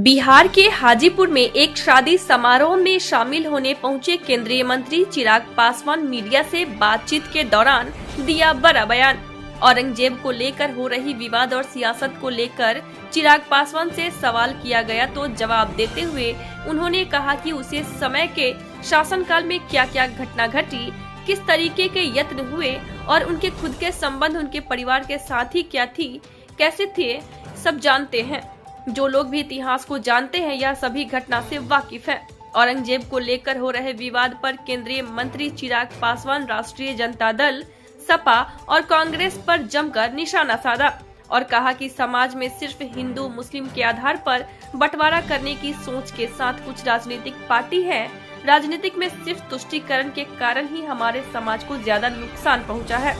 बिहार के हाजीपुर में एक शादी समारोह में शामिल होने पहुंचे केंद्रीय मंत्री चिराग पासवान मीडिया से बातचीत के दौरान दिया बड़ा बयान। औरंगजेब को लेकर हो रही विवाद और सियासत को लेकर चिराग पासवान से सवाल किया गया तो जवाब देते हुए उन्होंने कहा कि उसे समय के शासनकाल में क्या क्या घटना घटी, किस तरीके के यत्न हुए और उनके खुद के संबंध उनके परिवार के साथ ही क्या थी, कैसे थे, सब जानते हैं। जो लोग भी इतिहास को जानते हैं यह सभी घटना से वाकिफ है। औरंगजेब को लेकर हो रहे विवाद पर केंद्रीय मंत्री चिराग पासवान राष्ट्रीय जनता दल, सपा और कांग्रेस पर जमकर निशाना साधा और कहा कि समाज में सिर्फ हिंदू मुस्लिम के आधार पर बंटवारा करने की सोच के साथ कुछ राजनीतिक पार्टी है। राजनीतिक में सिर्फ तुष्टीकरण के कारण ही हमारे समाज को ज्यादा नुकसान पहुंचा है।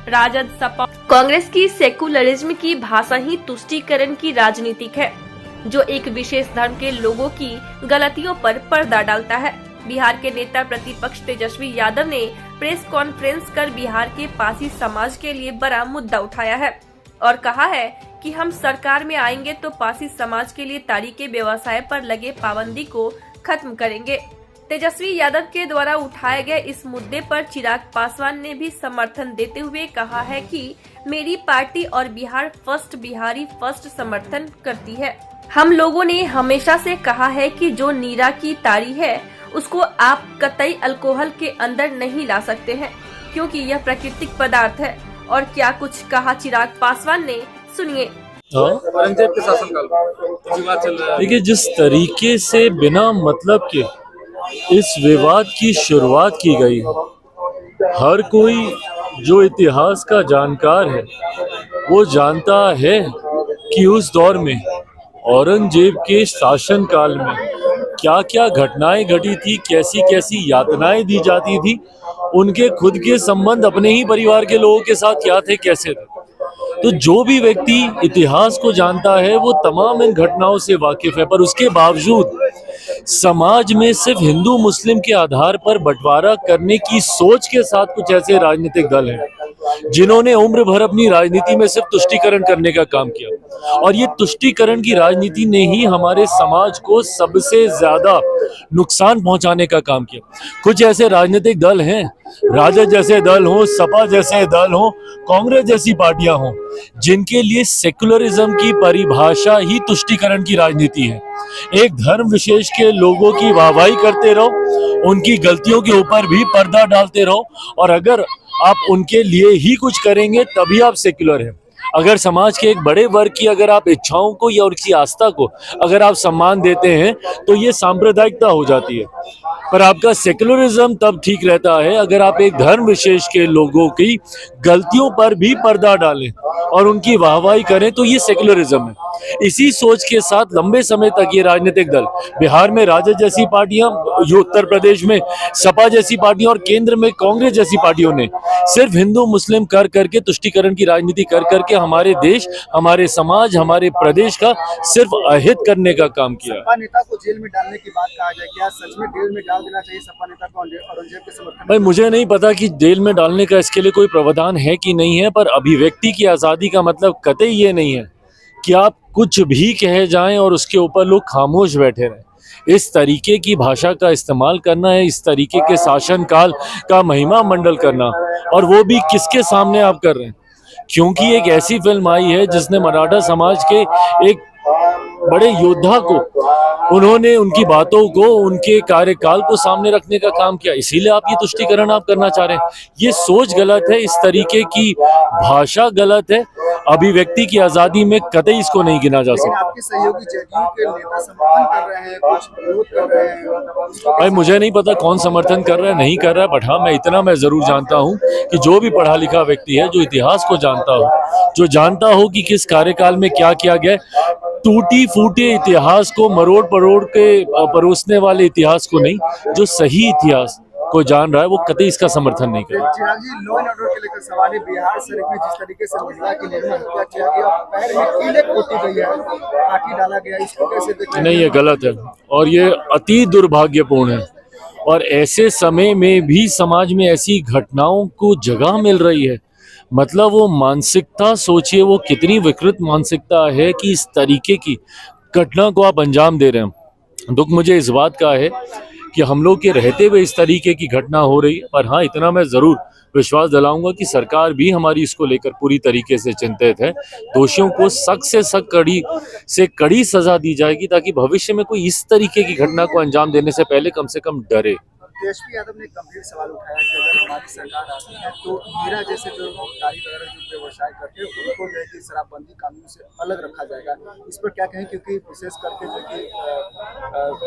राजद, सपा, कांग्रेस की सेकुलरिज्म की भाषा ही तुष्टीकरण की राजनीतिक है, जो एक विशेष धर्म के लोगों की गलतियों पर पर्दा डालता है। बिहार के नेता प्रतिपक्ष तेजस्वी यादव ने प्रेस कॉन्फ्रेंस कर बिहार के पासी समाज के लिए बड़ा मुद्दा उठाया है और कहा है कि हम सरकार में आएंगे तो पासी समाज के लिए तारीखे व्यवसाय पर लगे पाबंदी को खत्म करेंगे। तेजस्वी यादव के द्वारा उठाए गए इस मुद्दे पर चिराग पासवान ने भी समर्थन देते हुए कहा है कि मेरी पार्टी और बिहार फर्स्ट, बिहारी फर्स्ट समर्थन करती है। हम लोगों ने हमेशा से कहा है कि जो नीरा की तारी है उसको आप कतई अल्कोहल के अंदर नहीं ला सकते हैं, क्योंकि यह प्राकृतिक पदार्थ है। और क्या कुछ कहा चिराग पासवान ने, सुनिए। औरंगजेब के शासनकाल विवाद चल रहा है। देखिए, जिस तरीके से बिना मतलब के इस विवाद की शुरुआत की गई है, हर कोई जो इतिहास का जानकार है वो जानता है कि उस दौर में औरंगजेब के शासनकाल में क्या क्या घटनाएं घटी थी, कैसी कैसी यातनाएं दी जाती थी, उनके खुद के संबंध अपने ही परिवार के लोगों के साथ क्या थे, कैसे थे। तो जो भी व्यक्ति इतिहास को जानता है वो तमाम इन घटनाओं से वाकिफ है, पर उसके बावजूद समाज में सिर्फ हिंदू मुस्लिम के आधार पर बंटवारा करने की सोच के साथ कुछ ऐसे राजनीतिक दल हैं जिन्होंने उम्र भर अपनी राजनीति में सिर्फ तुष्टीकरण करने का काम किया, और ये तुष्टीकरण की राजनीति ने ही हमारे समाज को सबसे ज्यादा नुकसान पहुंचाने का काम किया। कुछ ऐसे राजनीतिक दल हैं, राजद जैसे दल हो, सपा जैसे दल हो, कांग्रेस जैसी पार्टियां हों, जिनके लिए सेकुलरिज्म की परिभाषा ही तुष्टीकरण की राजनीति है। एक धर्म विशेष के लोगों की वाहवाही करते रहो, उनकी गलतियों के ऊपर भी पर्दा डालते रहो, और अगर आप उनके लिए ही कुछ करेंगे तभी आप सेक्युलर हैं। अगर समाज के एक बड़े वर्ग की अगर आप इच्छाओं को या उनकी आस्था को अगर आप सम्मान देते हैं तो ये सांप्रदायिकता हो जाती है। पर आपका सेक्युलरिज्म तब ठीक रहता है अगर आप एक धर्म विशेष के लोगों की गलतियों पर भी पर्दा डालें और उनकी वाहवाही करें, तो ये सेक्युलरिज्म है। इसी सोच के साथ लंबे समय तक ये राजनीतिक दल, बिहार में राजद जैसी पार्टियां, उत्तर प्रदेश में सपा जैसी पार्टियां और केंद्र में कांग्रेस जैसी पार्टियों ने सिर्फ हिंदू मुस्लिम कर करके तुष्टीकरण की राजनीति कर करके हमारे देश, हमारे समाज, हमारे प्रदेश का सिर्फ अहित करने का काम किया। सपा नेता को जेल में डालने की बात कहा जाए, क्या सच में जेल में डाल देना चाहिए सपा नेता को औरंगजेब के समर्थन? भाई, मुझे नहीं पता कि जेल में डालने का इसके लिए कोई प्रावधान है कि नहीं है, पर अभिव्यक्ति की आज़ादी का मतलब कतई ये नहीं है कि आप कुछ भी कहे जाएं और उसके ऊपर लोग खामोश बैठे रहें। इस तरीके की भाषा का इस्तेमाल करना है, इस तरीके के शासनकाल का महिमा मंडल करना, और वो भी किसके सामने आप कर रहे हैं? क्योंकि एक ऐसी फिल्म आई है जिसने मराठा समाज के एक बड़े योद्धा को, उन्होंने उनकी बातों को, उनके कार्यकाल को सामने रखने का काम किया, इसीलिए आप ये तुष्टीकरण आप करना चाह रहे हैं। ये सोच गलत है, इस तरीके की भाषा गलत है। अभिव्यक्ति की आजादी में कतई इसको नहीं गिना जा सकता। आपके सहयोगी जदयू के नेता समर्थन कर रहे हैं, कुछ विरोध कर रहे हैं। भाई, मुझे नहीं पता कौन समर्थन कर रहा है, नहीं कर रहा है, बट हाँ, मैं इतना मैं जरूर जानता हूँ कि जो भी पढ़ा लिखा व्यक्ति है, जो इतिहास को जानता हो, जो जानता हो कि किस कार्यकाल में क्या किया गया, टूटी फूटे इतिहास को मरोड़ परोड़ के परोसने वाले इतिहास को नहीं, जो सही इतिहास को जान रहा है वो कतई इसका समर्थन नहीं करेगा। चिराग जी, लॉ एंड ऑर्डर के लेकर सवाल है। बिहार शरीफ में जिस तरीके से महिला की निर्मम हत्या किया गया, पैर में कीले पोती गई है, काटी डाला गया, इसको कैसे देखते हैं? नहीं, ये गलत है और ये अति दुर्भाग्यपूर्ण है, और ऐसे समय में भी समाज में ऐसी घटनाओं को जगह मिल रही है। मतलब वो मानसिकता सोचिए, वो कितनी विकृत मानसिकता है कि इस तरीके की घटना को आप अंजाम दे रहे हैं। दुख मुझे इस बात का है कि हम लोग के रहते हुए इस तरीके की घटना हो रही है, पर हाँ इतना मैं ज़रूर विश्वास दिलाऊंगा कि सरकार भी हमारी इसको लेकर पूरी तरीके से चिंतित है। दोषियों को सख्त से सख्त कड़ी सजा दी जाएगी ताकि भविष्य में कोई इस तरीके की घटना को अंजाम देने से पहले कम से कम डरे। तेजस्वी यादव ने एक गंभीर सवाल उठाया कि अगर हमारी सरकार आती है तो मीरा जैसे जो गाड़ी वगैरह जो व्यवसाय करते हैं उनको जो है कि शराबबंदी कानून से अलग रखा जाएगा। इस पर क्या कहें, क्योंकि विशेष करके जो कि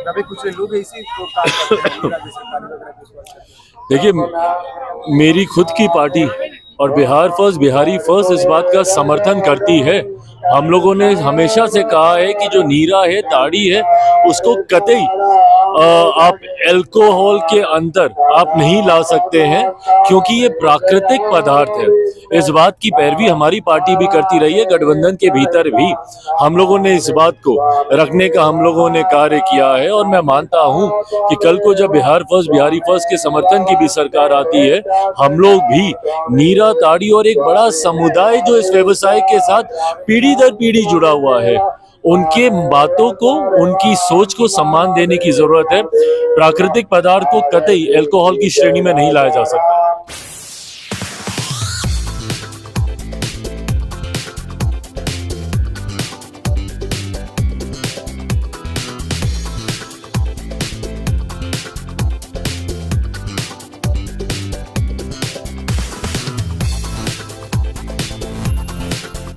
दबे कुचले लोग इसी को काम करते हैं, मीरा जैसे गाड़ी वगैरह के ऊपर। देखिए, मेरी खुद की पार्टी और बिहार फर्स्ट, बिहारी फर्स्ट इस बात का समर्थन करती है। हम लोगों ने हमेशा से कहा है कि जो नीरा है, ताड़ी है, उसको कतई आप अल्कोहल के अंदर आप नहीं ला सकते हैं, क्योंकि ये प्राकृतिक पदार्थ है। इस बात की पैरवी हमारी पार्टी भी करती रही है। गठबंधन के भीतर भी हम लोगों ने इस बात को रखने का हम लोगों ने कार्य किया है, और मैं मानता हूं कि कल को जब बिहार फर्स्ट, बिहारी फर्स्ट के समर्थन की भी सरकार आती है, हम लोग भी नीरा, ताड़ी और एक बड़ा समुदाय जो इस व्यवसाय के साथ पीढ़ी दर पीढ़ी जुड़ा हुआ है, उनके बातों को, उनकी सोच को सम्मान देने की जरूरत है। प्राकृतिक पदार्थ को कतई अल्कोहल की श्रेणी में नहीं लाया जा सकता।